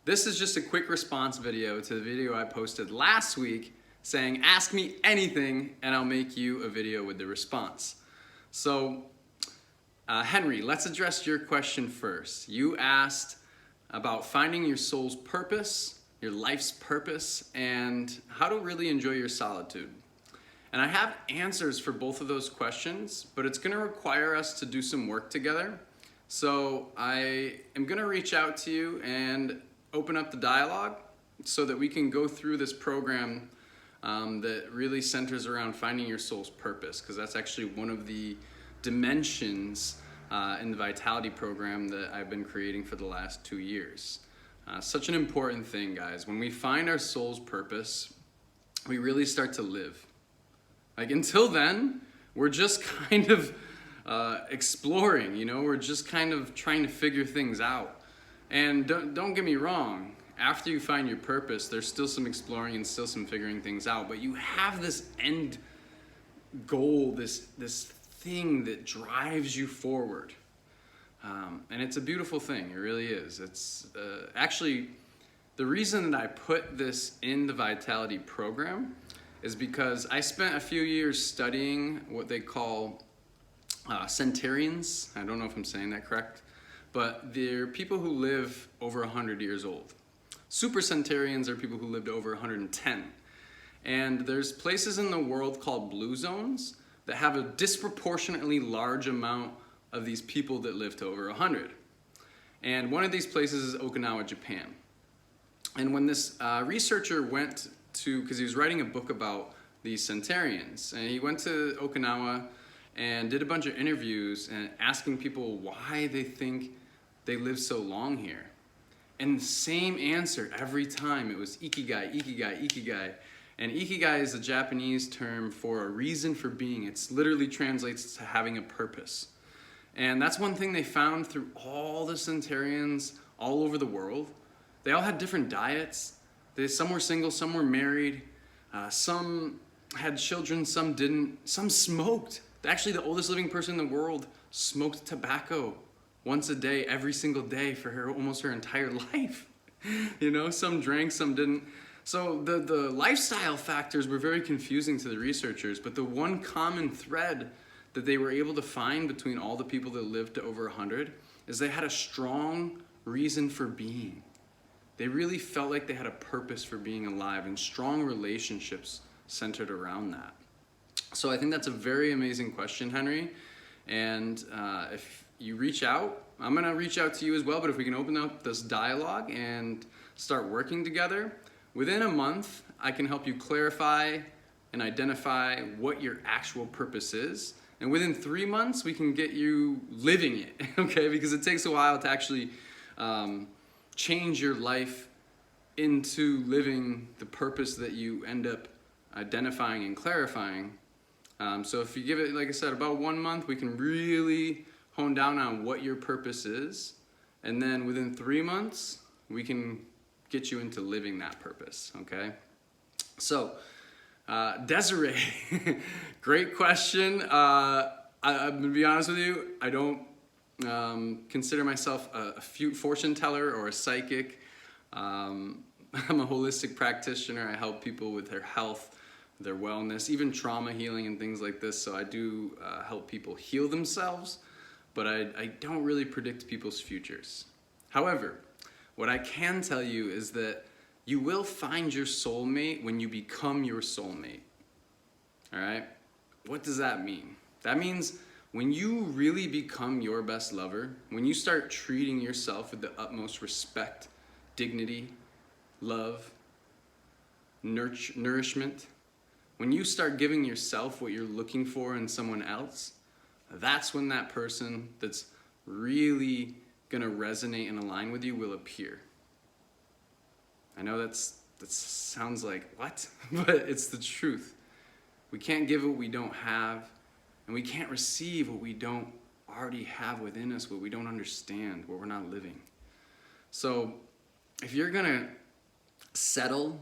This is just a quick response video to the video I posted last week saying, ask me anything and I'll make you a video with the response. So, Henry, let's address your question first. You asked about finding your soul's purpose, your life's purpose, and how to really enjoy your solitude. And I have answers for both of those questions, but it's gonna require us to do some work together. So I am gonna reach out to you and open up the dialogue so that we can go through this program that really centers around finding your soul's purpose, because that's actually one of the dimensions in the Vitality program that I've been creating for the last 2 years. Such an important thing, guys. When we find our soul's purpose, we really start to live. Like, until then, we're just kind of exploring, we're just kind of trying to figure things out. And don't get me wrong, after you find your purpose, there's still some exploring and still some figuring things out, but you have this end goal, this thing that drives you forward. And it's a beautiful thing, it really is. It's actually, the reason that I put this in the Vitality program is because I spent a few years studying what they call centurions. I don't know if I'm saying that correct, but they're people who live over 100 years old. Super centurions are people who lived over 110. And there's places in the world called blue zones that have a disproportionately large amount of these people that live to over 100. And one of these places is Okinawa, Japan. And when this researcher went to, because he was writing a book about these centurions, and he went to Okinawa and did a bunch of interviews and asking people why they think they live so long here. And the same answer every time, it was ikigai, ikigai, ikigai. And ikigai is a Japanese term for a reason for being. It literally translates to having a purpose. And that's one thing they found through all the centurions all over the world. They all had different diets. Some were single, some were married, some had children, some didn't, some smoked. Actually, the oldest living person in the world smoked tobacco once a day, every single day for almost her entire life. Some drank, some didn't. So the lifestyle factors were very confusing to the researchers, but the one common thread that they were able to find between all the people that lived to over 100 is they had a strong reason for being. They really felt like they had a purpose for being alive, and strong relationships centered around that. So I think that's a very amazing question, Henry. And if you reach out, I'm going to reach out to you as well, but if we can open up this dialogue and start working together, within a month, I can help you clarify and identify what your actual purpose is. And within 3 months, we can get you living it, okay? Because it takes a while to actually change your life into living the purpose that you end up identifying and clarifying. So if you give it, like I said, about 1 month, we can really hone down on what your purpose is. And then within 3 months, we can get you into living that purpose, okay? So, Desiree, great question. I'm gonna be honest with you, I don't consider myself a fortune teller or a psychic. I'm a holistic practitioner. I help people with their health, their wellness, even trauma healing and things like this. So I do help people heal themselves, but I don't really predict people's futures. However, what I can tell you is that you will find your soulmate when you become your soulmate. All right? What does that mean? That means when you really become your best lover, when you start treating yourself with the utmost respect, dignity, love, nourishment, when you start giving yourself what you're looking for in someone else, that's when that person that's really gonna resonate and align with you will appear. I know that sounds like, what? But it's the truth. We can't give what we don't have, and we can't receive what we don't already have within us, what we don't understand, what we're not living. So if you're gonna settle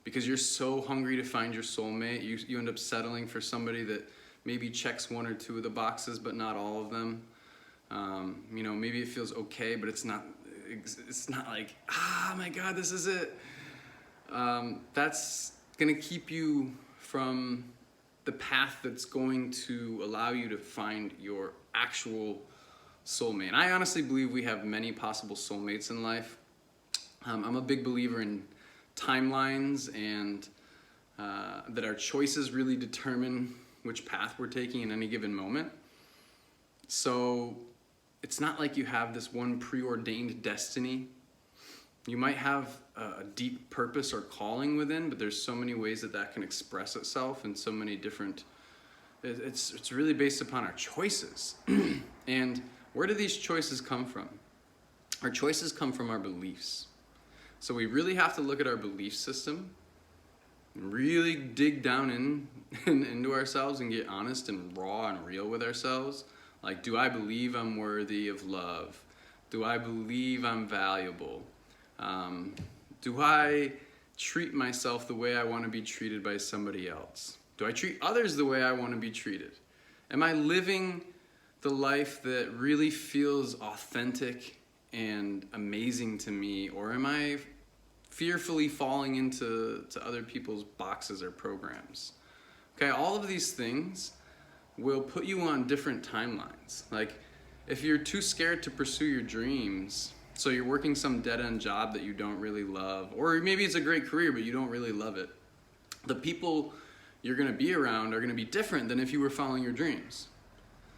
because you're so hungry to find your soulmate, you end up settling for somebody that maybe checks 1 or 2 of the boxes, but not all of them. Maybe it feels okay, but it's not it's not like, ah, my God, this is it. That's gonna keep you from the path that's going to allow you to find your actual soulmate. And I honestly believe we have many possible soulmates in life. I'm a big believer in timelines, and that our choices really determine which path we're taking in any given moment. So it's not like you have this one preordained destiny. You might have a deep purpose or calling within, but there's so many ways that can express itself in so many different, it's really based upon our choices. And where do these choices come from? Our choices come from our beliefs. So we really have to look at our belief system and really dig down into ourselves and get honest and raw and real with ourselves. Like, do I believe I'm worthy of love? Do I believe I'm valuable? Do I treat myself the way I want to be treated by somebody else? Do I treat others the way I want to be treated? Am I living the life that really feels authentic and amazing to me, or am I fearfully falling into other people's boxes or programs? Okay, all of these things will put you on different timelines. Like, if you're too scared to pursue your dreams, so you're working some dead-end job that you don't really love, or maybe it's a great career but you don't really love it, the people you're going to be around are going to be different than if you were following your dreams.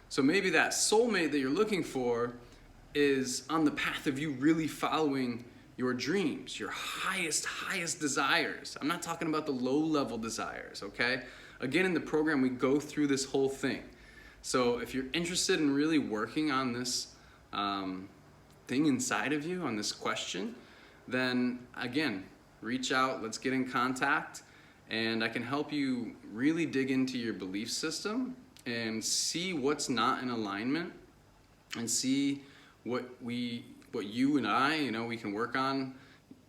So maybe that soulmate that you're looking for is on the path of you really following your dreams, your highest desires. I'm not talking about the low-level desires, okay? Again, in the program, we go through this whole thing. So if you're interested in really working on this thing inside of you, on this question, then again, reach out, let's get in contact, and I can help you really dig into your belief system and see what's not in alignment, and see what you and I, we can work on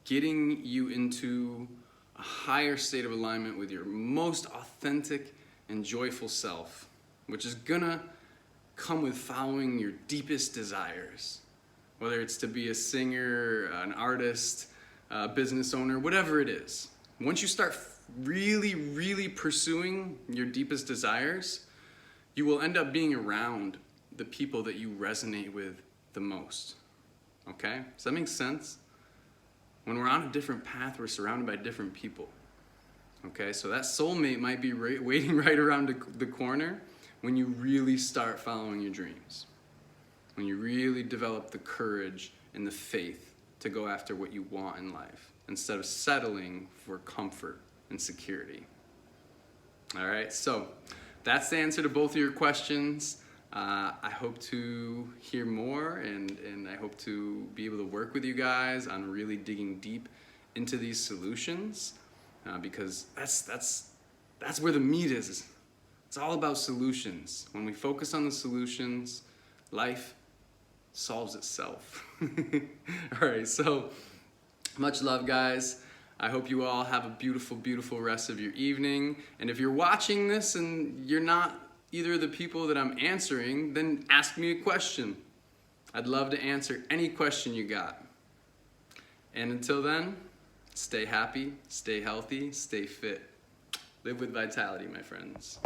getting you into a higher state of alignment with your most authentic and joyful self, which is gonna come with following your deepest desires, whether it's to be a singer, an artist, a business owner, whatever it is. Once you start really pursuing your deepest desires, you will end up being around the people that you resonate with the most. Okay? Does that make sense? When we're on a different path, we're surrounded by different people. Okay? So that soulmate might be waiting right around the corner when you really start following your dreams. When you really develop the courage and the faith to go after what you want in life, instead of settling for comfort and security. All right? So that's the answer to both of your questions. I hope to hear more, and I hope to be able to work with you guys on really digging deep into these solutions, because that's where the meat is. It's all about solutions. When we focus on the solutions, life solves itself. All right, so much love, guys. I hope you all have a beautiful rest of your evening. And if you're watching this and you're not either of the people that I'm answering, then ask me a question. I'd love to answer any question you got. And until then, stay happy, stay healthy, stay fit. Live with vitality, my friends.